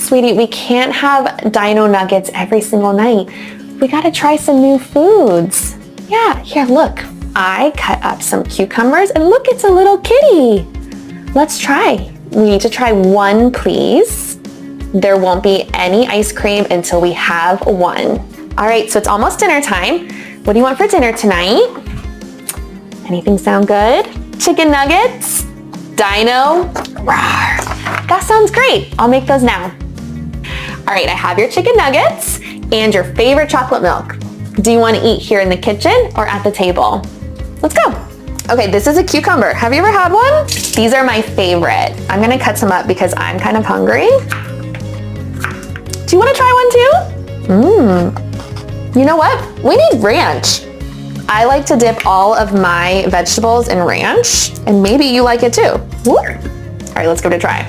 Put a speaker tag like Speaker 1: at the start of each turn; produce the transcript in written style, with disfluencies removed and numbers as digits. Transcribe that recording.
Speaker 1: Sweetie, we can't have dino nuggets every single night. We gotta try some new foods. Yeah, here, look. I cut up some cucumbers and look, it's a little kitty. Let's try. We need to try one, please. There won't be any ice cream until we have one. All right, so it's almost dinner time. What do you want for dinner tonight? Anything sound good? Chicken nuggets? Dino? Rawr. That sounds great. I'll make those now. All right, I have your chicken nuggets and your favorite chocolate milk. Do you want to eat here in the kitchen or at the table? Let's go. Okay, this is a cucumber. Have you ever had one? These are my favorite. I'm gonna cut some up because I'm kind of hungry. Do you want to try one too? You know what? We need ranch. I like to dip all of my vegetables in ranch, and maybe you like it too. All right, let's give it a try.